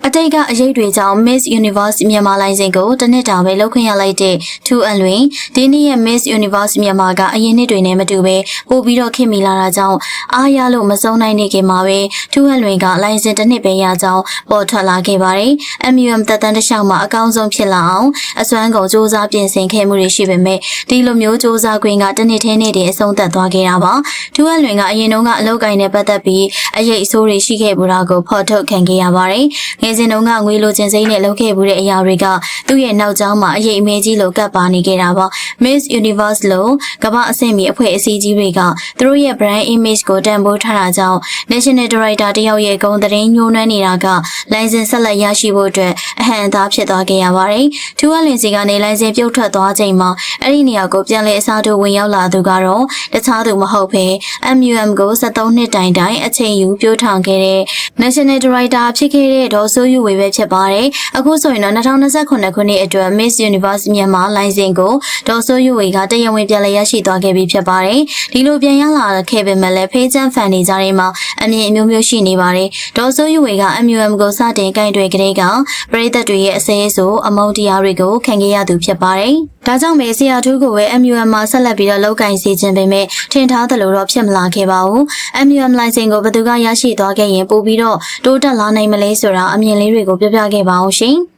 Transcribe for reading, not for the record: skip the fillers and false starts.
အတိတ်ကအရေးတွေကြောင့် Miss Universe မြန်မာလိုင်စင်ကိုတစ်နှစ်တာပဲလောက်ခွင့်ရလိုက်တဲ့ထူအန်လွင်ဒီနေ့ရဲ့ Miss Universe မြန်မာကအရင်နှစ်တွေနဲ့မတူပဲပို့ပြီးတော့ခင်မိလာတာကြောင့်အားရလို့မစုံနိုင်နေခင်မှာပဲထူအန်လွင်ကလိုင်စင်တစ်နှစ်ပဲရကြောင်းပေါ်ထွက်လာခဲ့ပါတယ်။ MUM သက်တမ်းတစ်လျှောက်မှာအကောင်းဆုံးဖြစ်လာအောင်အစွမ်းကုန်စ조사ပြင်ဆင်ခဲ့မှုတွေရှိပေမဲ့ဒီလိုမျိုးစ조사ခွင့်ကတစ်နှစ်ထဲနဲ့တည်းအဆုံးသတ်သွားခဲ့တာပါ။ထူအန်လွင်ကအရင်တုန်းကအလုပ်ကိုင်နဲ့ပတ်သက်ပြီးအရေးအဆိုးတွေရှိခဲ့ဘူးတာကိုဖော်ထုတ်ခံခဲ့ရပါတယ်။ငယ်စဉ်တုန်းကငွေလိုချင်စိမ့်နဲ့လုပ်ခဲ့ဘူးတဲ့အရာတွေကသူ့ရဲ့နောက်ကျောင်းမှာအရေးအမဲကြီးလိုကပ်ပါနေခဲ့တာပါ။ Miss Universe လို့ကမ္ဘာအဆင့်မီအဖွဲ့အစည်းကြီးတွေကသူတို့ရဲ့ brand image ကိုတန်ဖိုးထားတာကြောင့် National Director တယောက်ရဲ့ဂုဏ်သတင်းညှိုးနှွမ်းနေတာကလိုင်စင်ဆက်လက်ရရှိဖို့အတွက်အဟန့်အတားဖြစ်သွားခဲ့ရပါတယ်။ထူအန်လင်စီကနေလိုင်စင်ပြုတ်ထွက်သွားချိန်မှာအဲ့ဒီနေရာကိုပြန်လည်အစားထိုးဝင်ရောက်လာသူကတော့တခြားသူမဟုတ်ဘဲ MUM ကို73နှစ်တိုင်အချိန်ယူပြိုးထောင်ခဲ့တဲ့ National Director ဖြစ်ခဲ့တဲ့ဒေါ်စိုးယူဝေပဲဖြစ်ပါတယ်။အခုဆိုရင်တော့2029ခုနှစ်အတွက် Miss Universe မြန်မာလိုင်စင်ကိုဒေါ်စိုးယူဝေကတရားဝင်ပြန်လည်ရရှိသွားခဲ့ပြီဖြစ်ပါတယ်။ဒီလိုပြန်ရလာခဲ့ပေမဲ့လည်းဖေးချမ်းဖန်နေကြတဲ့မှာအမြင်အမျိုးမျိုးရှိနေပါတယ်။ဒေါ်စိုးယူဝေက MUM ကိုစတင်ကင်တွယ်ကြတဲ့ကပရိသတ်တွေရဲ့အစဲဆိုအမုန်းတရားတွေကိုခံခဲ့ရသူဖြစ်ပါတယ်။ဒါကြောင့်ပဲဆရာထူးကိုပဲ MUM မှာဆက်လက်ပြီးတော့လောက်ကင်စီခြင်းပေမဲ့ထင်ထားသလိုတော့ဖြစ်မလာခဲ့ပါဘူး။ MUM လိုင်စင်ကိုဘယ်သူကရရှိသွားခဲ့ရင်ပို့ပြီးတော့တိုးတက်လာနိုင်မလဲဆိုတာအမြင်လေးတွေကိုပြောပြခဲ့ပါအောင်ရှင်။